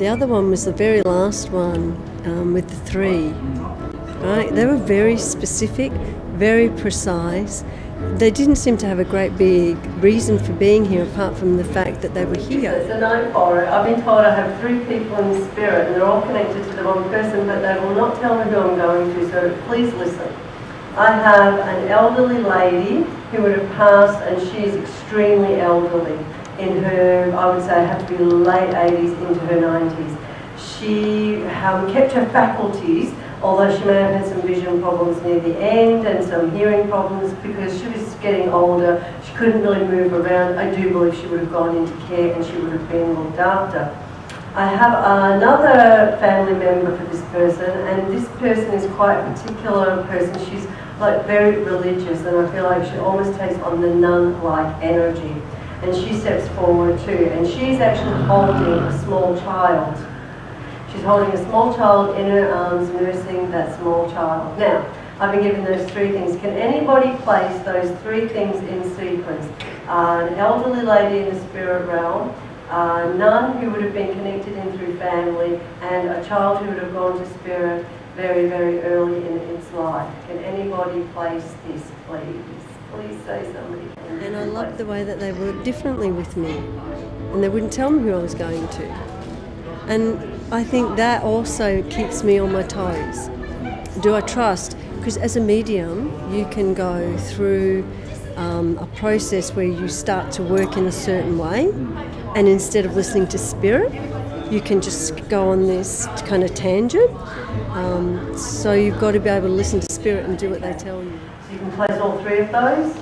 The other one was the very last one with the 3. Right? They were very specific, very precise. They didn't seem to have a great big reason for being here apart from the fact that they were here. It's a note for it. I've been told I have 3 people in the spirit and they're all connected to the one person, but they will not tell me who I'm going to, so please listen. I have an elderly lady who would have passed, and she is extremely elderly. In her, I would say, had to be late 80s into her 90s. She kept her faculties, although she may have had some vision problems near the end and some hearing problems because she was getting older. She couldn't really move around. I do believe she would have gone into care and she would have been looked after. I have another family member for this person, and this person is quite a particular person. She's like very religious, and I feel like she almost takes on the nun-like energy. And she steps forward too, and she's actually holding a small child. She's holding a small child in her arms, nursing that small child. Now, I've been given those 3 things. Can anybody place those 3 things in sequence? An elderly lady in the spirit realm, a nun who would have been connected in through family, and a child who would have gone to spirit very, very early in its life. Can anybody place this, please? Please say somebody can. And I loved the way that they worked differently with me, and they wouldn't tell me who I was going to. And I think that also keeps me on my toes. Do I trust? Because as a medium, you can go through a process where you start to work in a certain way, and instead of listening to spirit, you can just go on this kind of tangent. So you've got to be able to listen to spirit and do what they tell you. So you can place all 3 of those?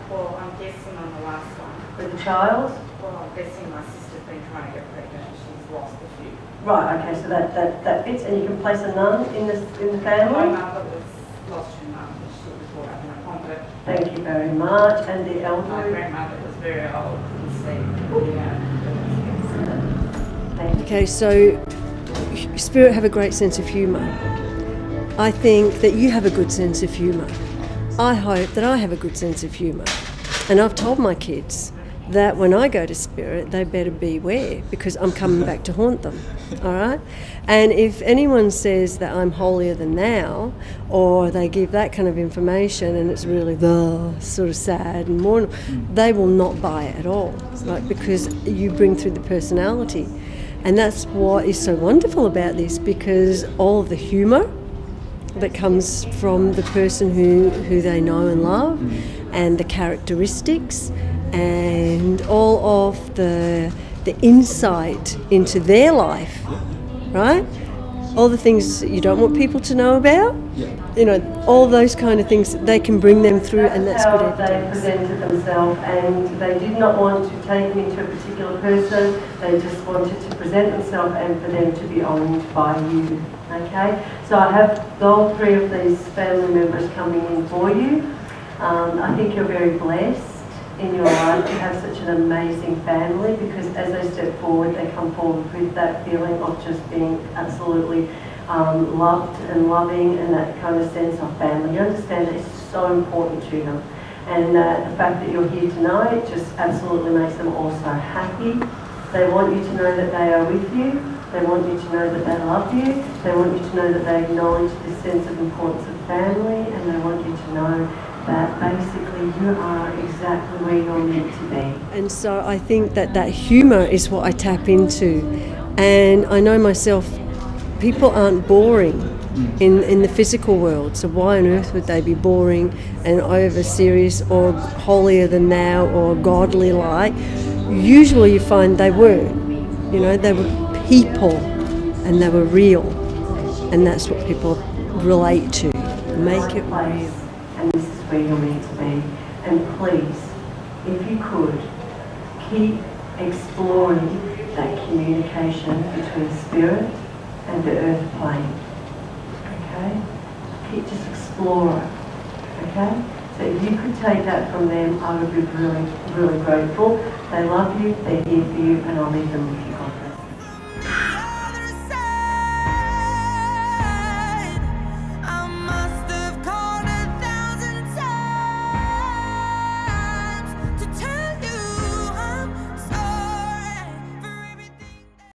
Well, I'm guessing on the last one. With the child? Well, I'm guessing my sister's been trying to get pregnant and she's lost a few. Right, okay, so that fits. And you can place a nun in the family? My mother was lost her mum, but she was brought up in a convent. Thank you very much. And the elderly? My grandmother was very old, couldn't see. Thank you. Okay, so spirit have a great sense of humour. I think that you have a good sense of humour. I hope that I have a good sense of humour. And I've told my kids that when I go to spirit, they better beware because I'm coming back to haunt them, all right? And if anyone says that I'm holier than thou, or they give that kind of information and it's really sort of sad and mournful, they will not buy it at all, right? Because you bring through the personality. And that's what is so wonderful about this, because all of the humour that comes from the person who they know and love, and the characteristics, and all of the insight into their life, right? All the things that you don't want people to know about, you know, all those kind of things, they can bring them through, and that's good evidence. They presented themselves, and they did not want to take me to a particular person. They just wanted to present themselves and for them to be owned by you. Okay, so I have all 3 of these family members coming in for you. I think you're very blessed in your life to have such an amazing family, because as they step forward, they come forward with that feeling of just being absolutely loved and loving, and that kind of sense of family. You understand that it's so important to them. And the fact that you're here tonight just absolutely makes them all so happy. They want you to know that they are with you. They want you to know that they love you. They want you to know that they acknowledge the sense of importance of family, and they want you to know that basically you are exactly where you're meant to be. And so I think that that humour is what I tap into. And I know myself, people aren't boring in the physical world, so why on earth would they be boring and over serious or holier than thou or godly like? Usually you find they weren't. You know, they were people and they were real, and that's what people relate to. Make it real. And this is where you're meant to be. And please, if you could, keep exploring that communication between spirit and the earth plane. Okay? Keep just explore it. Okay? So if you could take that from them, I would be really, really grateful. They love you, they're here for you, and I'll leave them with you.